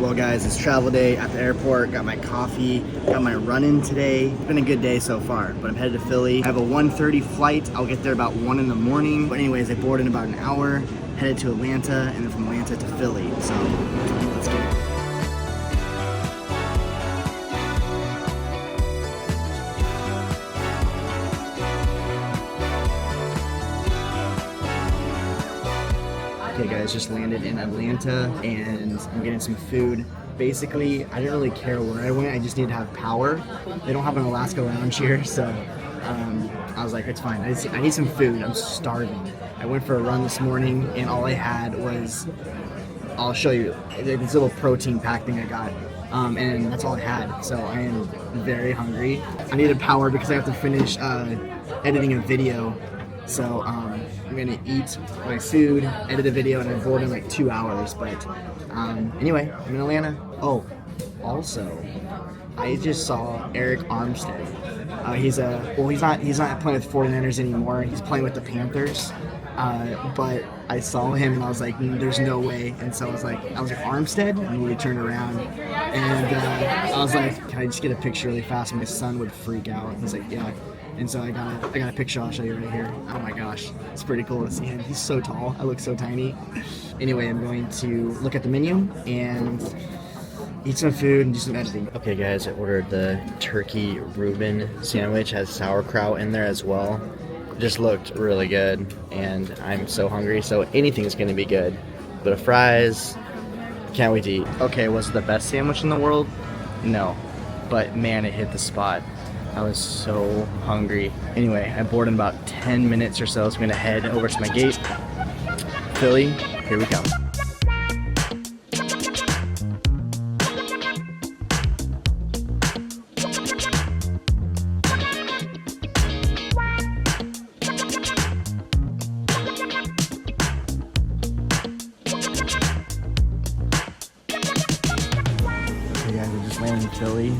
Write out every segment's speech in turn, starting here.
Well guys, it's travel day at the airport. Got my coffee, got my run-in today. It's been a good day so far, but I'm headed to Philly. I have a 1:30 flight. I'll get there about 1 in the morning. But anyways, I board in about an hour, headed to Atlanta, and then from Atlanta to Philly. So let's get it. Okay guys, just landed in Atlanta and I'm getting some food. Basically, I didn't really care where I went, I just needed to have power. They don't have an Alaska lounge here, so I was like, it's fine. I need some food, I'm starving. I went for a run this morning and all I had was, I'll show you, this little protein pack thing I got. And that's all I had, so I am very hungry. I needed power because I have to finish editing a video. So I'm gonna eat my food, edit a video, and I board in like 2 hours. But anyway, I'm in Atlanta. Oh, also, I just saw Eric Armstead. He's not playing with 49ers anymore. He's playing with the Panthers. But I saw him and I was like, there's no way. And so I was like Armstead, and we turned around and I was like, can I just get a picture really fast? My son would freak out. He's like, yeah. And so I got a picture. I'll show you right here. Oh my gosh, it's pretty cool to see him. He's so tall. I look so tiny. Anyway, I'm going to look at the menu and eat some food and do some editing. Okay guys, I ordered the turkey Reuben sandwich. It has sauerkraut in there as well. It just looked really good and I'm so hungry, so anything's gonna be good. But fries, can't wait to eat. Okay, was it the best sandwich in the world? No, but man, it hit the spot. I was so hungry. Anyway, I board in about 10 minutes or so I'm gonna head over to my gate. Philly, here we go. Okay guys, I just landed in Philly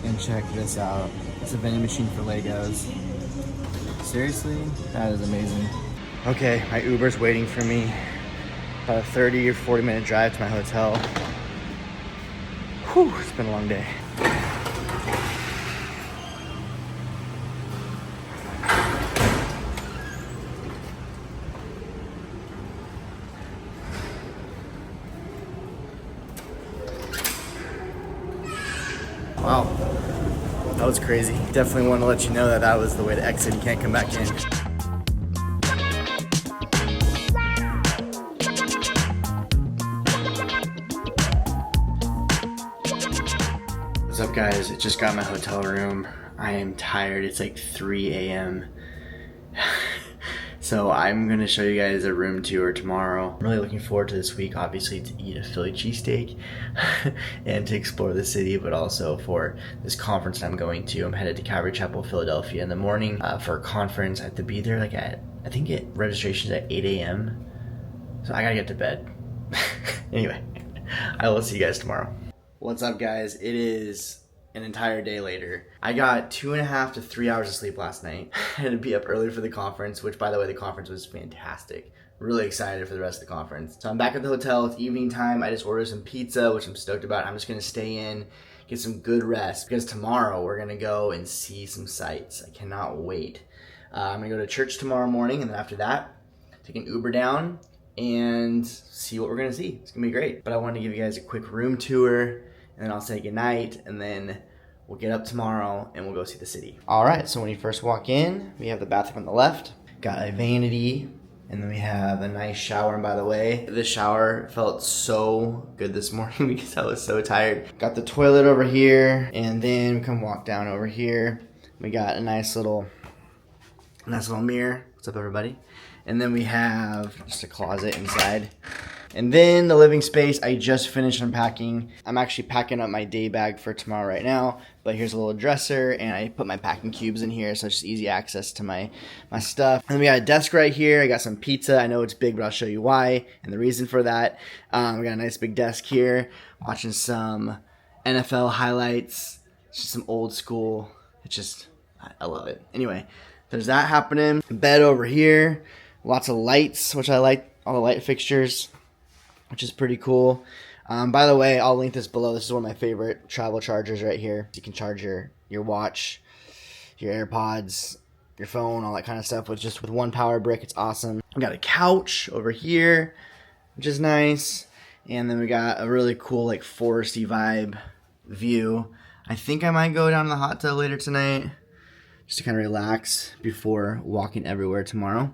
and check this out. It's a vending machine for Legos. Seriously? That is amazing. Okay, my Uber's waiting for me. About a 30 or 40 minute drive to my hotel. Whew, it's been a long day. Wow. That was crazy. Definitely want to let you know that that was the way to exit. You can't come back in. What's up guys? I just got my hotel room. I am tired. It's like 3 a.m. So I'm gonna show you guys a room tour tomorrow. I'm really looking forward to this week, obviously, to eat a Philly cheesesteak and to explore the city, but also for this conference I'm going to. I'm headed to Calvary Chapel, Philadelphia in the morning for a conference. I have to be there like at, I think registration's at 8 a.m. So I gotta get to bed. Anyway, I will see you guys tomorrow. What's up guys? It is an entire day later. I got 2.5 to 3 hours of sleep last night. I had to be up early for the conference, which by the way, the conference was fantastic. Really excited for the rest of the conference. So I'm back at the hotel. It's evening time. I just ordered some pizza, which I'm stoked about. I'm just gonna stay in, get some good rest, because tomorrow we're gonna go and see some sights. I cannot wait. I'm gonna go to church tomorrow morning, and then after that, take an Uber down and see what we're gonna see. It's gonna be great. But I wanted to give you guys a quick room tour, and then I'll say goodnight, and then we'll get up tomorrow and we'll go see the city. All right, so when you first walk in, we have the bathroom on the left, got a vanity, and then we have a nice shower. And by the way, the shower felt so good this morning because I was so tired. Got the toilet over here, and then we can walk down over here. We got a nice little mirror. What's up, everybody? And then we have just a closet inside. And then the living space, I just finished unpacking. I'm actually packing up my day bag for tomorrow right now. But here's a little dresser, and I put my packing cubes in here, so it's just easy access to my stuff. And then we got a desk right here. I got some pizza. I know it's big, but I'll show you why and the reason for that. We got a nice big desk here, watching some NFL highlights. It's just some old school. It's just, I love it. Anyway, there's that happening. Bed over here. Lots of lights, which I like. All the light fixtures, which is pretty cool. By the way, I'll link this below. This is one of my favorite travel chargers right here. You can charge your watch, your AirPods, your phone, all that kind of stuff with one power brick. It's awesome. We got a couch over here, which is nice. And then we got a really cool like foresty vibe view. I think I might go down to the hot tub later tonight just to kind of relax before walking everywhere tomorrow.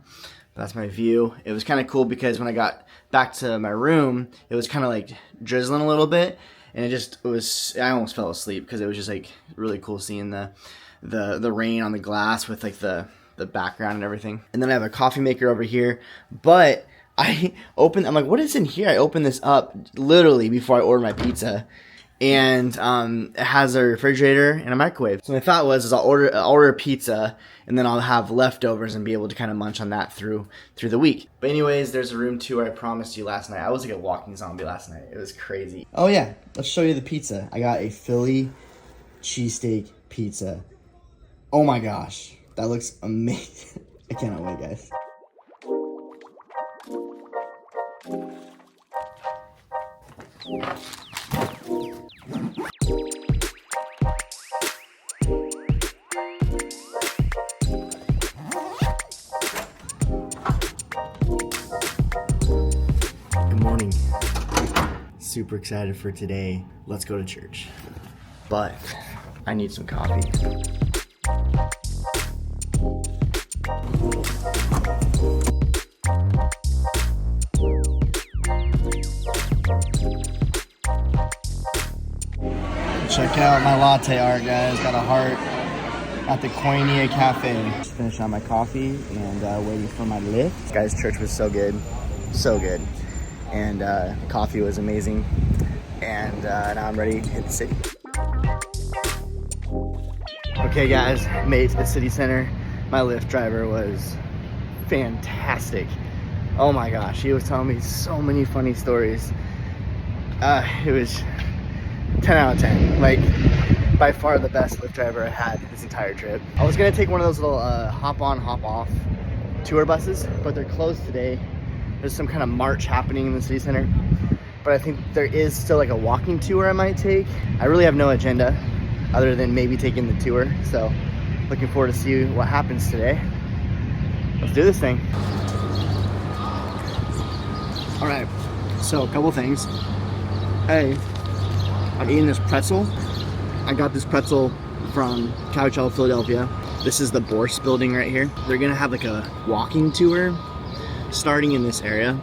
But that's my view. It was kind of cool because when I got back to my room, it was kind of like drizzling a little bit, and I almost fell asleep because it was just like really cool seeing the rain on the glass with like the background and everything. And then I have a coffee maker over here, but I'm like, what is in here? I opened this up literally before I ordered my pizza, and it has a refrigerator and a microwave. So my thought was I'll order a pizza, and then I'll have leftovers and be able to kind of munch on that through the week. But anyways, there's a room tour I promised you last night. I was like a walking zombie last night. It was crazy. Oh yeah, let's show you the pizza. I got a Philly cheesesteak pizza. Oh my gosh, that looks amazing. I cannot wait, guys. Good morning. Super excited for today. Let's go to church. But I need some coffee. Check out my latte art, guys. Got a heart at the Koinonia Cafe. Just finished on my coffee and waiting for my lift. Guys, church was so good. So good. And coffee was amazing. And now I'm ready to hit the city. Okay, guys, made it to the city center. My Lyft driver was fantastic. Oh my gosh, he was telling me so many funny stories. It was 10 out of 10. Like, by far the best Lyft driver I had this entire trip. I was gonna take one of those little hop on, hop off tour buses, but they're closed today. There's some kind of march happening in the city center. But I think there is still like a walking tour I might take. I really have no agenda other than maybe taking the tour. So looking forward to see what happens today. Let's do this thing. All right, so a couple things. Hey, I'm eating this pretzel. I got this pretzel from Coachella, Philadelphia. This is the Bourse building right here. They're gonna have like a walking tour starting in this area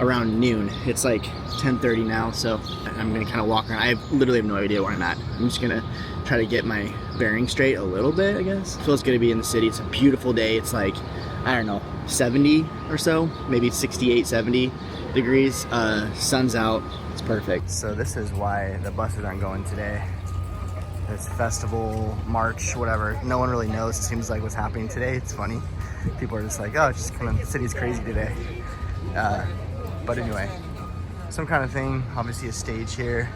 around noon. It's like 10:30 now, so I'm gonna kind of walk around. I literally have no idea where I'm at. I'm just gonna try to get my bearing straight a little bit, I guess. Feels good to be in the city. It's a beautiful day. It's like, I don't know, 70 or so, maybe 68, 70 degrees. Sun's out. It's perfect. So this is why the buses aren't going today. This festival, march, whatever. No one really knows, it seems like, what's happening today. It's funny. People are just like, oh, it's just kind of, the city's crazy today. But anyway, some kind of thing. Obviously a stage here.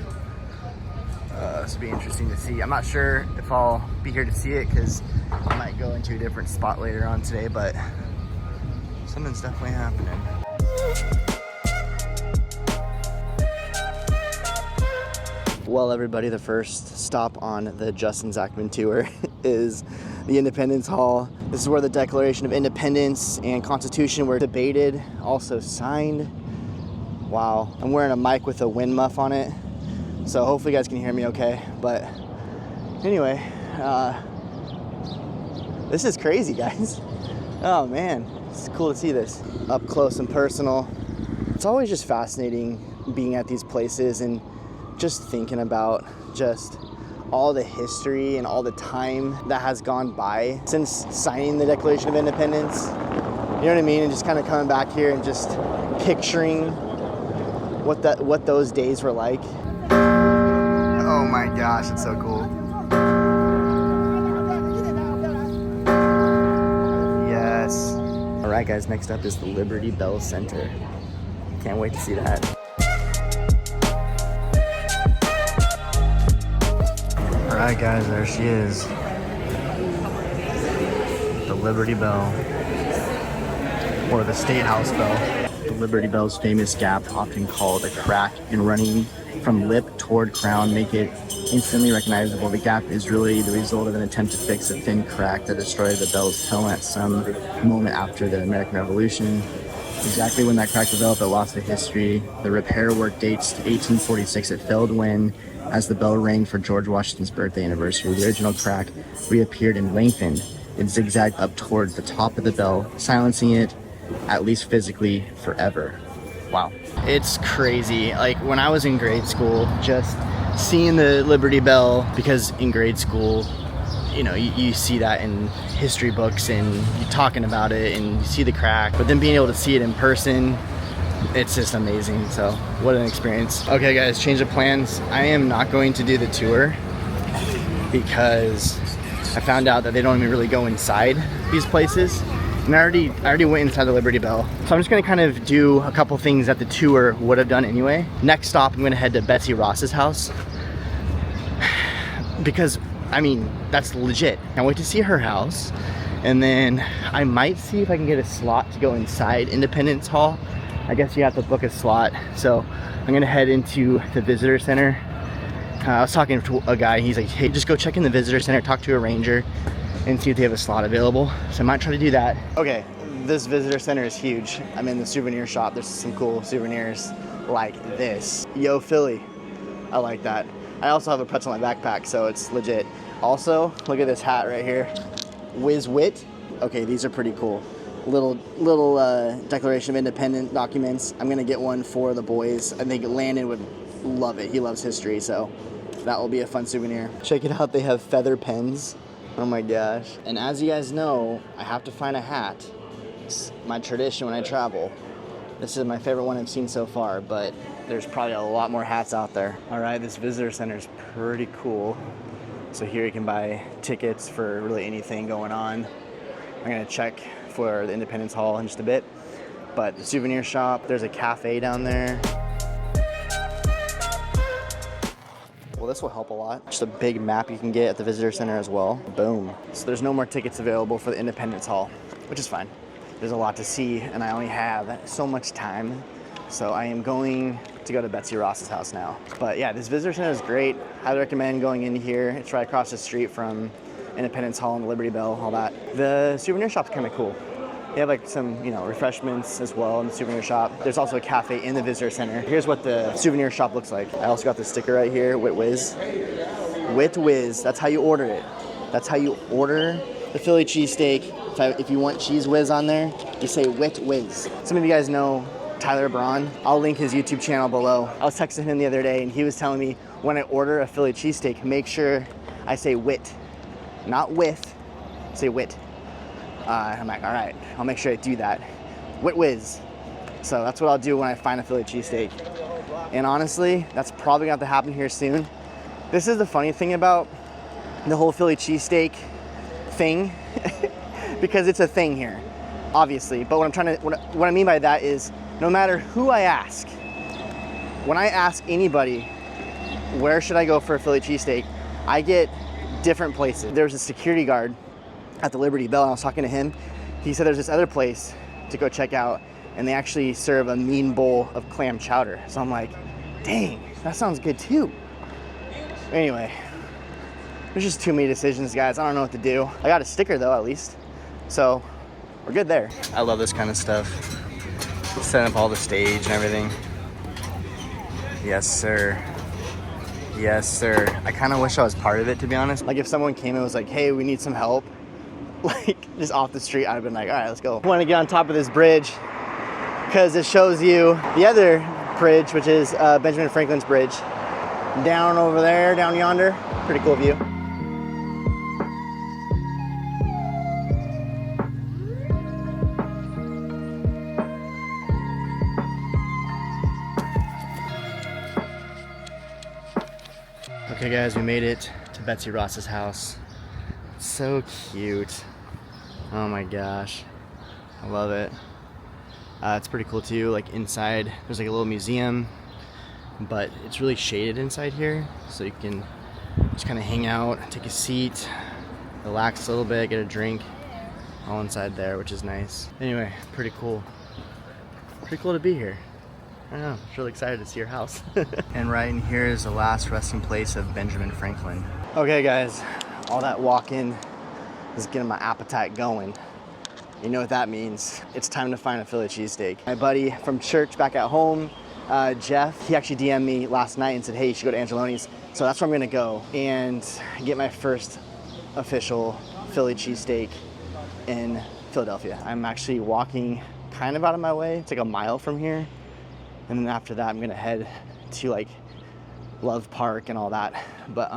This will be interesting to see. I'm not sure if I'll be here to see it because I might go into a different spot later on today, but something's definitely happening. Well, everybody, the first stop on the Justin Zachman tour is the Independence Hall. This is where the Declaration of Independence and Constitution were debated, also signed. Wow, I'm wearing a mic with a wind muff on it, so hopefully you guys can hear me okay. But anyway, this is crazy, guys. Oh man, it's cool to see this up close and personal. It's always just fascinating being at these places and just thinking about just all the history and all the time that has gone by since signing the Declaration of Independence. You know what I mean? And just kind of coming back here and just picturing what those days were like. Oh my gosh, it's so cool. Yes. All right, guys, next up is the Liberty Bell Center. Can't wait to see that. All right, guys, there she is. The Liberty Bell, or the State House Bell. The Liberty Bell's famous gap, often called a crack, and running from lip toward crown make it instantly recognizable. The gap is really the result of an attempt to fix a thin crack that destroyed the bell's tone at some moment after the American Revolution. Exactly when that crack developed, it lost to history. The repair work dates to 1846. It failed when, as the bell rang for George Washington's birthday anniversary, the original crack reappeared and lengthened. It zigzagged up towards the top of the bell, silencing it, at least physically, forever. Wow. It's crazy. Like when I was in grade school, just seeing the Liberty Bell, because in grade school, you know, you see that in history books and you're talking about it and you see the crack, but then being able to see it in person, it's just amazing. So what an experience. Okay guys, change of plans. I am not going to do the tour because I found out that they don't even really go inside these places. And I already went inside the Liberty Bell. So I'm just gonna kind of do a couple things that the tour would have done anyway. Next stop, I'm gonna head to Betsy Ross's house because I mean, that's legit. Can't wait to see her house. And then I might see if I can get a slot to go inside Independence Hall. I guess you have to book a slot. So I'm gonna head into the visitor center. I was talking to a guy, he's like, hey, just go check in the visitor center, talk to a ranger and see if they have a slot available. So I might try to do that. Okay, this visitor center is huge. I'm in the souvenir shop. There's some cool souvenirs like this. Yo, Philly, I like that. I also have a pretzel in my backpack, so it's legit. Also, look at this hat right here. Whiz Wit. Okay, these are pretty cool. Little Declaration of Independence documents. I'm gonna get one for the boys. I think Landon would love it. He loves history, so that will be a fun souvenir. Check it out, they have feather pens. Oh my gosh. And as you guys know, I have to find a hat. It's my tradition when I travel. This is my favorite one I've seen so far, but there's probably a lot more hats out there. All right, this visitor center is pretty cool. So here you can buy tickets for really anything going on. I'm gonna check for the Independence Hall in just a bit. But the souvenir shop, there's a cafe down there. Well, this will help a lot. Just a big map you can get at the visitor center as well. Boom. So there's no more tickets available for the Independence Hall, which is fine. There's a lot to see and I only have so much time. So I am going to go to Betsy Ross's house now. But yeah, this visitor center is great. Highly recommend going in here. It's right across the street from Independence Hall and the Liberty Bell, all that. The souvenir shop's kind of cool. They have like some, you know, refreshments as well in the souvenir shop. There's also a cafe in the visitor center. Here's what the souvenir shop looks like. I also got the sticker right here, Wit Whiz. Wit Whiz, that's how you order it. That's how you order the Philly cheesesteak. If you want cheese whiz on there, you say Wit Whiz. Some of you guys know Tyler Braun. I'll link his YouTube channel below. I was texting him the other day and he was telling me when I order a Philly cheesesteak, make sure I say wit, not with, say wit. I'm like, all right, I'll make sure I do that. Wit Whiz. So that's what I'll do when I find a Philly cheesesteak. And honestly, that's probably going to have to happen here soon. This is the funny thing about the whole Philly cheesesteak thing, because it's a thing here, obviously. But what I mean by that is, no matter who I ask, when I ask anybody, where should I go for a Philly cheesesteak, I get different places. There's a security guard at the Liberty Bell, and I was talking to him. He said there's this other place to go check out, and they actually serve a mean bowl of clam chowder. So I'm like, dang, that sounds good too. Anyway, there's just too many decisions, guys. I don't know what to do. I got a sticker though, at least. So we're good there. I love this kind of stuff. Setting up all the stage and everything. Yes, sir. Yes, sir. I kind of wish I was part of it, to be honest. Like if someone came and was like, hey, we need some help, like just off the street, I'd have been like, all right, let's go. I want to get on top of this bridge because it shows you the other bridge, which is Benjamin Franklin's bridge. Down over there, down yonder. Pretty cool view. Okay guys, we made it to Betsy Ross's house. So cute. Oh my gosh. I love it. It's pretty cool too, like inside there's like a little museum, but it's really shaded inside here, so you can just kind of hang out, take a seat, relax a little bit, get a drink, all inside there, which is nice. Anyway, pretty cool. pretty cool to be here. I don't know, I'm really excited to see your house. And right in here is the last resting place of Benjamin Franklin. Okay guys, all that walking is getting my appetite going. You know what that means. It's time to find a Philly cheesesteak. My buddy from church back at home, Jeff, he actually DM'd me last night and said, hey, you should go to Angeloni's. So that's where I'm gonna go and get my first official Philly cheesesteak in Philadelphia. I'm actually walking kind of out of my way. It's like a mile from here. And then after that, I'm gonna head to like Love Park and all that. But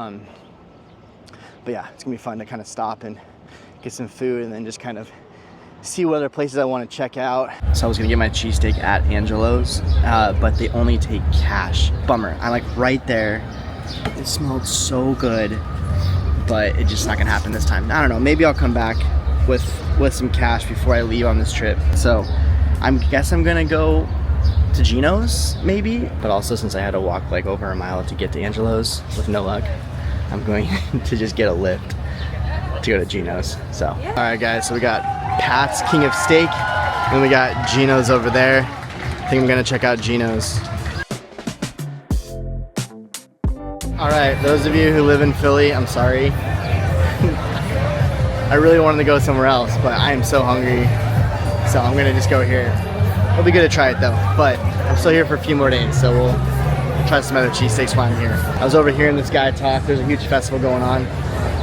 yeah, it's gonna be fun to kind of stop and get some food and then just kind of see what other places I want to check out. So I was gonna get my cheesesteak at Angelo's, but they only take cash. Bummer. I'm like right there. It smelled so good, but it's just not gonna happen this time. I don't know. Maybe I'll come back with some cash before I leave on this trip. So I guess I'm gonna go to Gino's maybe, but also since I had to walk like over a mile to get to Angelo's with no luck, I'm going to just get a lift to go to Gino's. So all right guys, so we got Pat's King of Steak and we got Gino's over there. I think I'm gonna check out Gino's. All right, those of you who live in Philly, I'm sorry. I really wanted to go somewhere else, but I am so hungry, so I'm gonna just go here. It'll be good to try it though, but I'm still here for a few more days, so we'll try some other cheesesteaks while I'm here. I was over hearing this guy talk. There's a huge festival going on,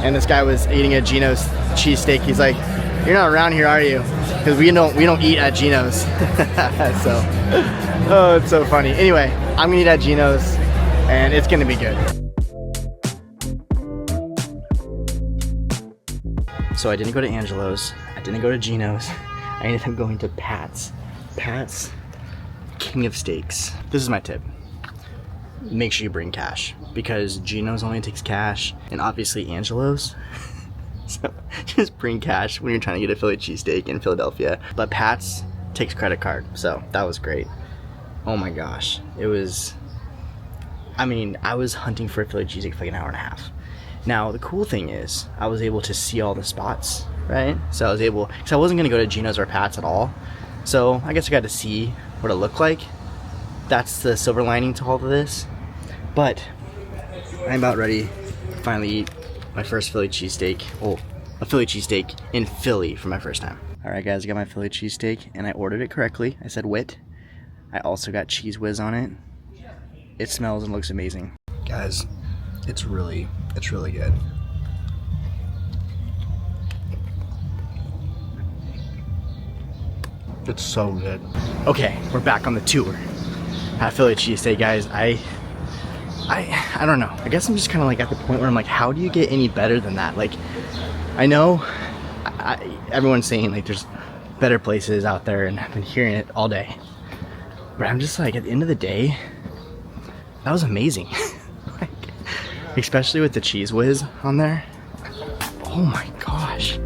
and this guy was eating at Gino's cheesesteak. He's like, "You're not around here, are you?" Because we don't eat at Gino's. So, oh, it's so funny. Anyway, I'm gonna eat at Gino's, and it's gonna be good. So I didn't go to Angelo's. I didn't go to Gino's. I ended up going to Pat's. Pat's King of Steaks. This is my tip. Make sure you bring cash because Gino's only takes cash and obviously Angelo's. So just bring cash when you're trying to get a Philly cheesesteak in Philadelphia. But Pat's takes credit card, so that was great. Oh my gosh. It was, I mean, I was hunting for a Philly cheesesteak for like an hour and a half. Now, the cool thing is I was able to see all the spots, right? So I was able, because I wasn't going to go to Gino's or Pat's at all. So I guess I got to see what it looked like. That's the silver lining to all of this. But I'm about ready to finally eat my first Philly cheesesteak. Oh, a Philly cheesesteak in Philly for my first time. All right, guys, I got my Philly cheesesteak and I ordered it correctly. I said wit. I also got cheese whiz on it. It smells and looks amazing. Guys, it's really good. It's so good. Okay, we're back on the tour at Philly cheesesteak, guys. I don't know. I guess I'm just kind of like at the point where I'm like, how do you get any better than that? Like, I know everyone's saying like there's better places out there, and I've been hearing it all day. But I'm just like, at the end of the day, that was amazing. Like, especially with the cheese whiz on there. Oh my gosh.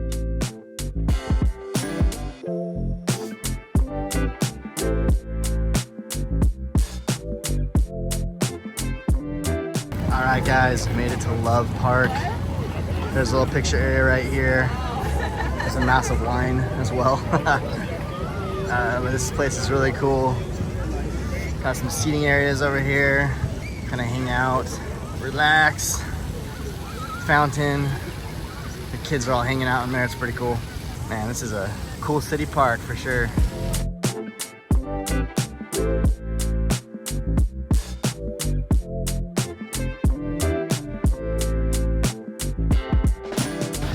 Alright guys, made it to Love Park. There's a little picture area right here. There's a massive line as well. This place is really cool. Got some seating areas over here. Kind of hang out, relax. Fountain. The kids are all hanging out in there. It's pretty cool. Man, this is a cool city park for sure.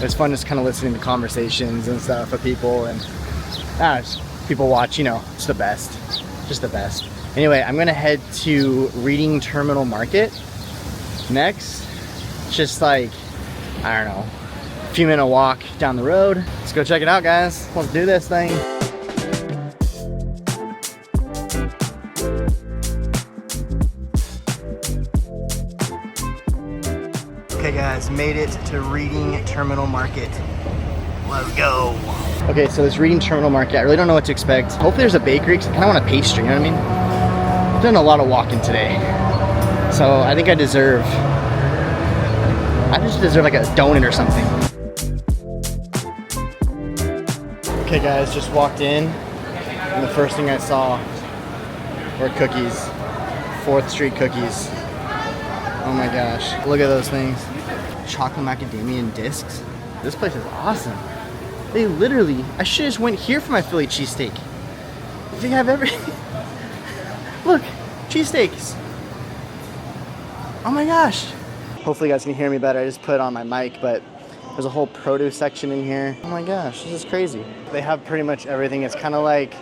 It's fun just kind of listening to conversations and stuff with people, and just people watch, you know, it's the best. Just the best. Anyway, I'm gonna head to Reading Terminal Market next. Just like, I don't know, a few minute walk down the road. Let's go check it out, guys. Let's do this thing. Okay guys, made it to Reading Terminal Market. Let's go. Okay, so this Reading Terminal Market, I really don't know what to expect. Hopefully there's a bakery, because I kind of want a pastry, you know what I mean? I've done a lot of walking today. So I think I just deserve like a donut or something. Okay guys, just walked in, and the first thing I saw Or cookies. 4th Street cookies. Oh my gosh. Look at those things. Chocolate macadamia discs. This place is awesome. They literally, I should have just went here for my Philly cheesesteak. They have everything. Look, cheesesteaks. Oh my gosh. Hopefully you guys can hear me better. I just put it on my mic, but there's a whole produce section in here. Oh my gosh, this is crazy. They have pretty much everything. It's kind of like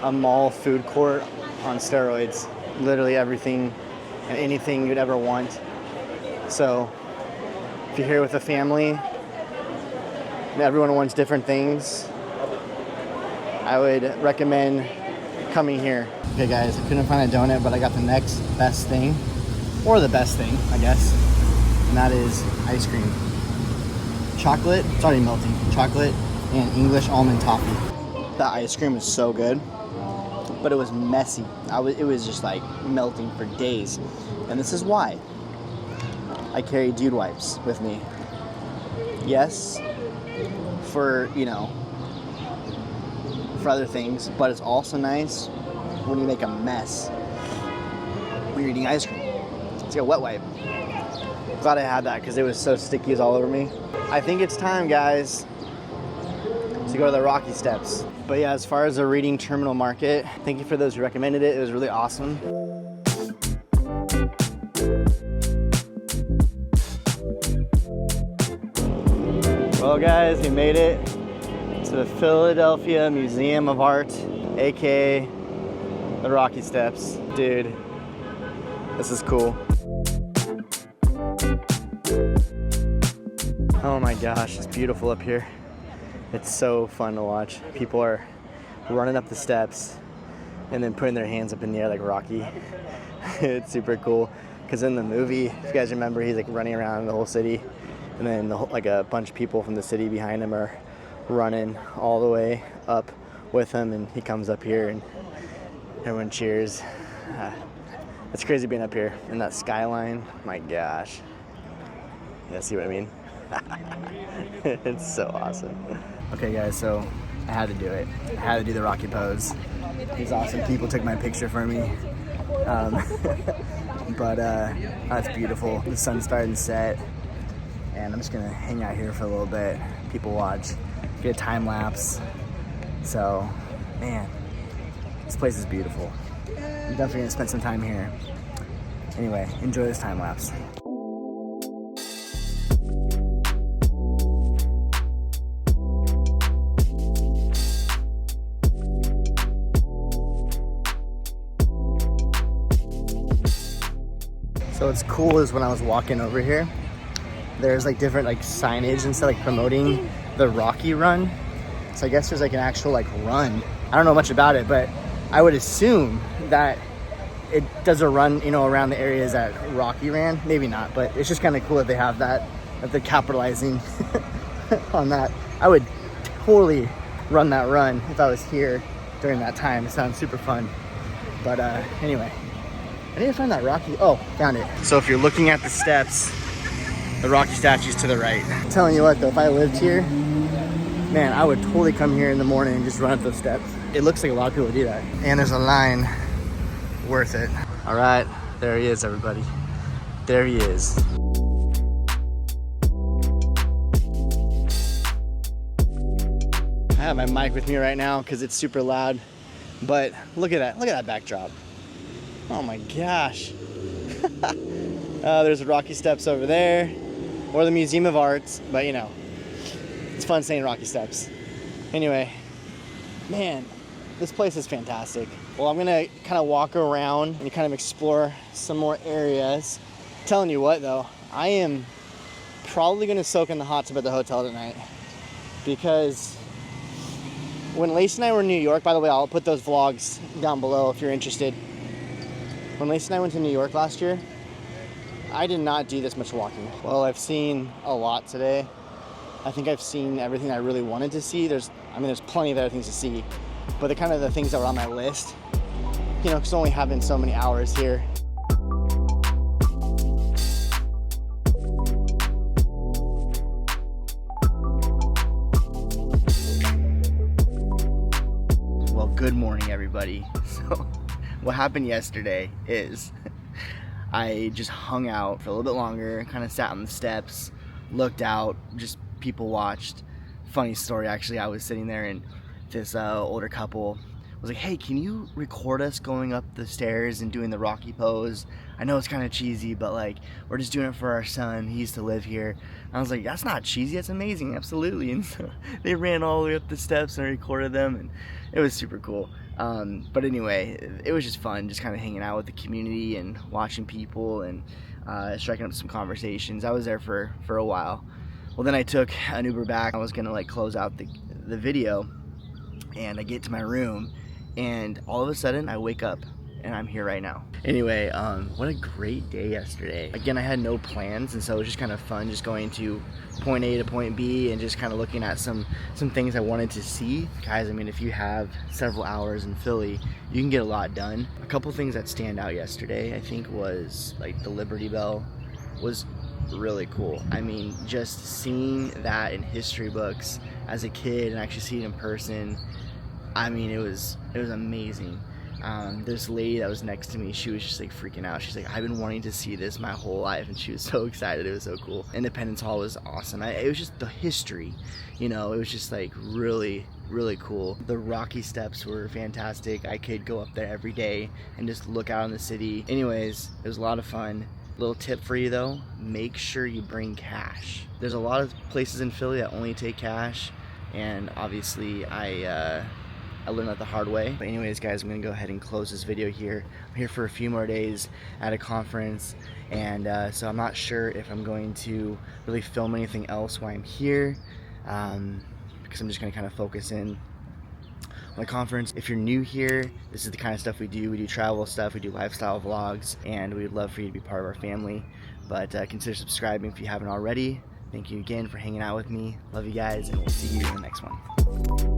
a mall food court on steroids. Literally everything and anything you'd ever want. So if you're here with a family and everyone wants different things, I would recommend coming here. Okay guys, I couldn't find a donut, but I got the next best thing, or the best thing, I guess, and that is ice cream. Chocolate, it's already melting. Chocolate and English almond toffee. The ice cream is so good, but it was messy. It was just like melting for days. And this is why I carry dude wipes with me. Yes, for, you know, for other things, but it's also nice when you make a mess when you're eating ice cream. It's like a wet wipe. Glad I had that because it was so sticky, it's all over me. I think it's time, guys, to go to the Rocky Steps. But yeah, as far as the Reading Terminal Market, thank you for those who recommended it. It was really awesome. Well guys, we made it to the Philadelphia Museum of Art, aka the Rocky Steps. Dude, this is cool. Oh my gosh, it's beautiful up here. It's so fun to watch. People are running up the steps and then putting their hands up in the air like Rocky. It's super cool. Because in the movie, if you guys remember, he's like running around the whole city, and then like a bunch of people from the city behind him are running all the way up with him, and he comes up here and everyone cheers. It's crazy being up here in that skyline. My gosh. Yeah, see what I mean? It's so awesome. Okay guys, so I had to do it. I had to do the Rocky pose. These awesome people took my picture for me. But that's beautiful. The sun's starting to set, and I'm just gonna hang out here for a little bit. People watch, get a time lapse. So, man, this place is beautiful. I'm definitely gonna spend some time here. Anyway, enjoy this time lapse. So what's cool is when I was walking over here, there's like different like signage and stuff like promoting the Rocky Run. So I guess there's like an actual like run. I don't know much about it, but I would assume that it does a run, you know, around the areas that Rocky ran. Maybe not, but it's just kind of cool that they have that they're capitalizing on that. I would totally run that run if I was here during that time. It sounds super fun. But anyway, I need to find that Rocky. Oh, found it. So if you're looking at the steps, the Rocky statue's to the right. I'm telling you what though, if I lived here, man, I would totally come here in the morning and just run up those steps. It looks like a lot of people do that. And there's a line worth it. All right, there he is, everybody. There he is. I have my mic with me right now because it's super loud, but look at that backdrop. Oh my gosh. There's the Rocky Steps over there, or the Museum of Arts, but you know, it's fun saying Rocky Steps. Anyway, man, this place is fantastic. Well, I'm gonna kind of walk around and kind of explore some more areas. I'm telling you what though, I am probably gonna soak in the hot tub at the hotel tonight, because when Lacey and I were in New York, by the way, I'll put those vlogs down below if you're interested. When Lacey and I went to New York last year, I did not do this much walking. Well, I've seen a lot today. I think I've seen everything I really wanted to see. There's plenty of other things to see, but they're kind of the things that were on my list. You know, because only having so many hours here. Well, good morning, everybody. So what happened yesterday is I just hung out for a little bit longer, kind of sat on the steps, looked out, just people watched. Funny story, actually, I was sitting there and this older couple was like, hey, can you record us going up the stairs and doing the Rocky pose? I know it's kind of cheesy, but like, we're just doing it for our son. He used to live here. I was like, that's not cheesy, that's amazing, absolutely. And so they ran all the way up the steps and I recorded them, and it was super cool. But anyway, it was just fun, just kind of hanging out with the community and watching people and striking up some conversations. I was there for a while. Well, then I took an Uber back. I was gonna like close out the video, and I get to my room, and all of a sudden I wake up and I'm here right now. Anyway, what a great day yesterday. Again, I had no plans, and so it was just kind of fun just going to point A to point B and just kind of looking at some things I wanted to see. Guys, I mean, if you have several hours in Philly, you can get a lot done. A couple things that stand out yesterday, I think, was like the Liberty Bell was really cool. I mean, just seeing that in history books as a kid and actually seeing it in person, I mean, it was amazing. This lady that was next to me, she was just like freaking out. She's like, I've been wanting to see this my whole life, and she was so excited. It was so cool. Independence Hall was awesome. It was just the history, you know, it was just like really cool. The Rocky steps were fantastic. I could go up there every day and just look out on the city. Anyways, it was a lot of fun. Little tip for you though, make sure you bring cash. There's a lot of places in Philly that only take cash, and obviously I learned that the hard way. But anyways, guys, I'm gonna go ahead and close this video here. I'm here for a few more days at a conference, and so I'm not sure if I'm going to really film anything else while I'm here, because I'm just gonna kind of focus in on the conference. If you're new here, this is the kind of stuff we do. We do travel stuff, we do lifestyle vlogs, and we would love for you to be part of our family. But consider subscribing if you haven't already. Thank you again for hanging out with me. Love you guys, and we'll see you in the next one.